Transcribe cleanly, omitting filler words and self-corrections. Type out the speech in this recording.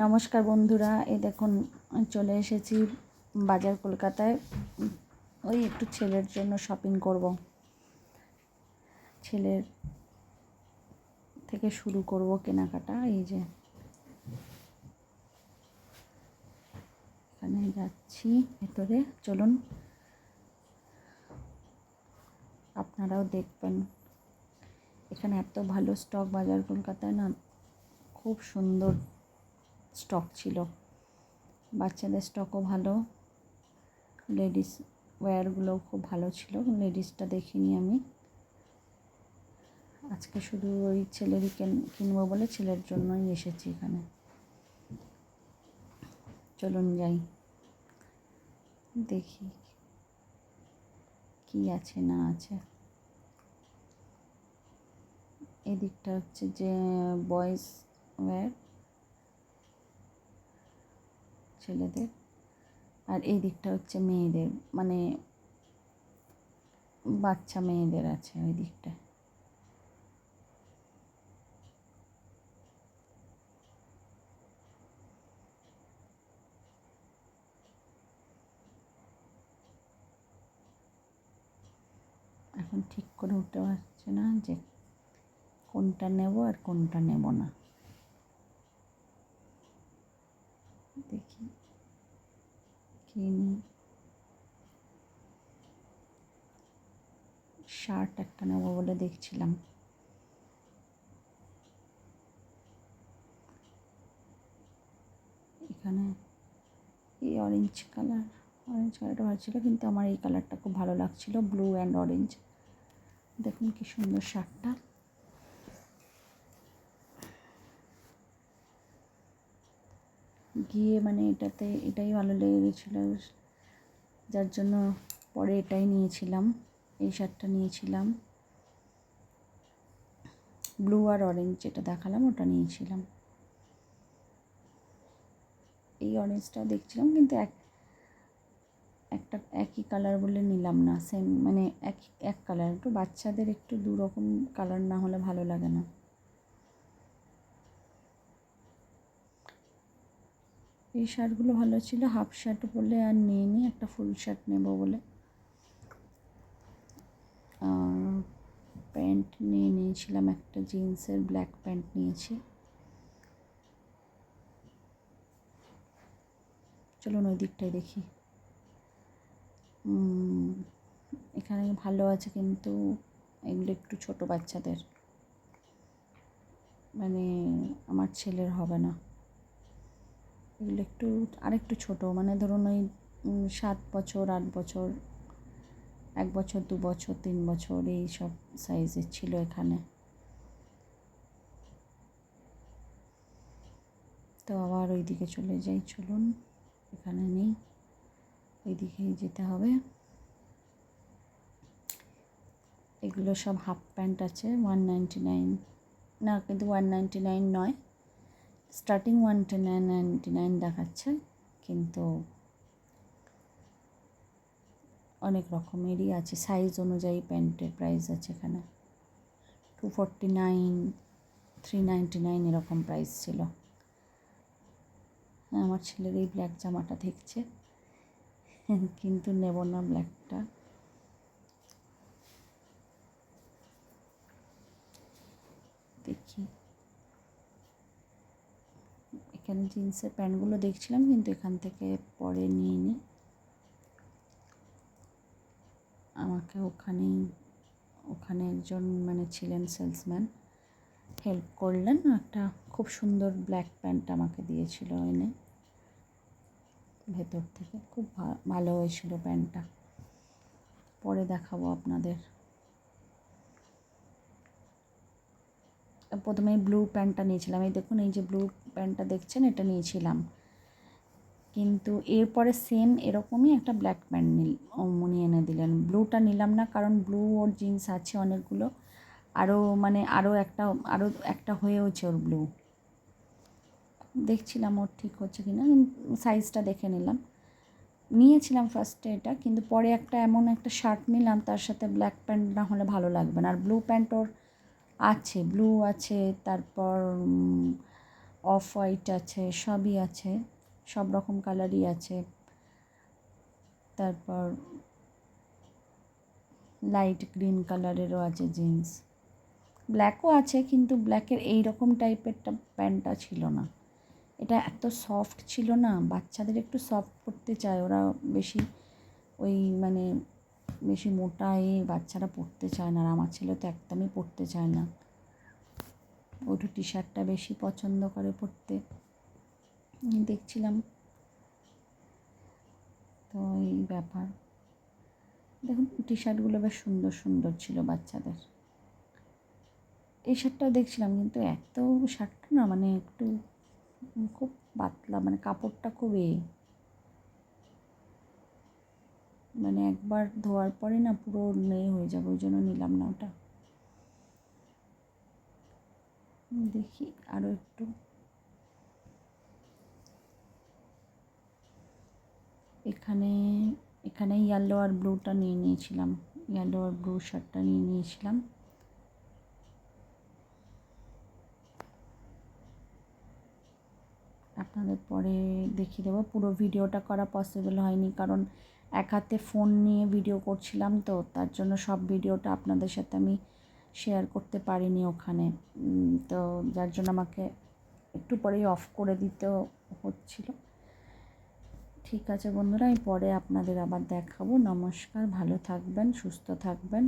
নমস্কার বন্ধুরা, এই দেখুন চলে এসেছি বাজার কলকাতায়। ওই একটু ছেলের জন্য শপিং করব, ছেলের থেকে শুরু করব কেনাকাটা। এই যে এখানে যাচ্ছি ভেতরে, চলুন আপনারাও দেখবেন। এখানে এত ভালো স্টক বাজার কলকাতায় না, খুব সুন্দর স্টক ছিল। বাচ্চাদের স্টকও ভালো, লেডিস ওয়্যারগুলোও খুব ভালো ছিল। লেডিসটা দেখিনি আমি, আজকে শুধু ওই ছেলেরই কিনবো বলে ছেলের জন্যই এসেছি এখানে। চলুন যাই, দেখি কি আছে না আছে। এদিকটা হচ্ছে যে বয়েজ ওয়্যার ছেলেদের, আর এই দিকটা হচ্ছে মেয়েদের, মানে বাচ্চা মেয়েদের আছে ওই দিকটায়। এখন ঠিক করে উঠতে পারছে না যে কোনটা নেব আর কোনটা নেব না। দেখি কি নিই। শার্ট একটা নেব বলে দেখছিলাম। এখানে এই অরেঞ্জ কালারটা ভালো ছিল, কিন্তু আমার এই কালারটা খুব ভালো লাগছিল, ব্লু অ্যান্ড অরেঞ্জ। দেখুন কি সুন্দর শার্টটা। গিয়ে মানে এটাই ভালো লেগে গেছিলো, যার জন্য পরে এটাই নিয়েছিলাম, এই শার্টটা নিয়েছিলাম। ব্লু আর অরেঞ্জ যেটা দেখালাম ওটা নিয়েছিলাম। এই অরেঞ্জটাও দেখছিলাম, কিন্তু একটা একই কালার বলে নিলাম না। সেম মানে এক কালার, একটু বাচ্চাদের একটু দু রকম কালার না হলে ভালো লাগে না। এই শার্টগুলো ভালো ছিল, হাফ শার্ট বলে আর নিইনি, একটা ফুল শার্ট নেব বলে। প্যান্ট নিয়েছিলাম, একটা জিন্সের ব্ল্যাক প্যান্ট নিয়েছি। চলুন ওই দিকটায় দেখি। এখানে ভালো আছে, কিন্তু এগুলো একটু ছোটো বাচ্চাদের, মানে আমার ছেলের হবে না। এগুলো আরেকটু ছোটো, মানে ধরুন ওই 7 বছর 8 বছর, 1 বছর 2 বছর 3 বছর এই সব সাইজের ছিল এখানে। তো আবার ওই দিকে চলে যাই, চলুন। এখানে নেই, ওই দিকেই যেতে হবে। এগুলো সব হাফ প্যান্ট আছে, 199 না, কিন্তু 199 নয়, স্টার্টিং 199 দেখাচ্ছে, কিন্তু অনেক রকমেরই আছে, সাইজ অনুযায়ী প্যান্টের প্রাইস আছে এখানে। 249, 399 এরকম প্রাইস ছিল। আমার ছেলের এই ব্ল্যাক জামাটা দেখছে, কিন্তু নেব না ব্ল্যাকটা। দেখি, এখানে জিন্সের প্যান্টগুলো দেখছিলাম, কিন্তু এখান থেকে পরে নিইনি। আমাকে ওখানে একজন মানে ছিলেন সেলসম্যান, হেল্প করলেন, একটা খুব সুন্দর ব্ল্যাক প্যান্ট আমাকে দিয়েছিল এনে, ভেতর থেকে খুব ভালো হয়েছিল প্যান্টটা। পরে দেখাবো আপনাদের। প্রথমে ব্লু প্যান্টটা নিয়েছিলাম, এই দেখুন, এই যে ব্লু প্যান্টটা দেখছেন, এটা নিয়েছিলাম। কিন্তু এরপরে সেম এরকমই একটা ব্ল্যাক প্যান্ট উনি এনে দিলেন। ব্লুটা নিলাম না, কারণ ব্লু ওর জিন্স আছে অনেকগুলো, আরও একটা হয়েওছে ওর ব্লু। দেখছিলাম ওর ঠিক হচ্ছে কি না, সাইজটা দেখে নিয়েছিলাম ফার্স্টে এটা, কিন্তু পরে এমন একটা শার্ট নিলাম, তার সাথে ব্ল্যাক প্যান্ট না হলে ভালো লাগবে না। আর ব্লু প্যান্ট ওর আছে, ব্লু আছে, তারপর অফ হোয়াইট আছে, সবই আছে, সব রকম কালারই আছে। তারপর লাইট গ্রিন কালারেরও আছে জিন্স, ব্ল্যাকও আছে, কিন্তু ব্ল্যাকের এই রকম টাইপেরটা প্যান্টটা ছিল না। এটা এত সফট ছিল না, বাচ্চাদের একটু সফট পরতে চায় ওরা, বেশি ওই মানে বেশি মোটা বাচ্চারা পরতে চায় না, আর আমার ছেলে তো একদমই পরতে চায় না, ওটা টি শার্টটা বেশি পছন্দ করে পরতে। দেখছিলাম তো এই ব্যাপার। দেখুন টি শার্টগুলো বেশ সুন্দর সুন্দর ছিল বাচ্চাদের। এই শার্টটাও দেখছিলাম, কিন্তু এত শার্টটা না মানে একটু খুব পাতলা, মানে কাপড়টা খুব মানে একবার ধোয়ার পরে না পুরো হয়ে যাবে, ওই জন্য নিলাম না ওটা। দেখি আরও একটু, এখানে এখানে ইয়েলো আর ব্লুটা নিয়ে নিয়েছিলাম, ইয়েলো আর ব্লু শার্টটা নিয়ে নিয়েছিলাম। আপনাদের পরে দেখিয়ে দেবো। পুরো ভিডিওটা করা পসিবল হয়নি, কারণ এক হাতে ফোন নিয়ে ভিডিও করছিলাম, তো তার জন্য সব ভিডিওটা আপনাদের সাথে আমি শেয়ার করতে পারিনি ওখানে। তো যার জন্য আমাকে একটু পরেই অফ করে দিতে হচ্ছিল। ঠিক আছে বন্ধুরা, আমি পরে আপনাদের আবার দেখাবো। নমস্কার, ভালো থাকবেন, সুস্থ থাকবেন।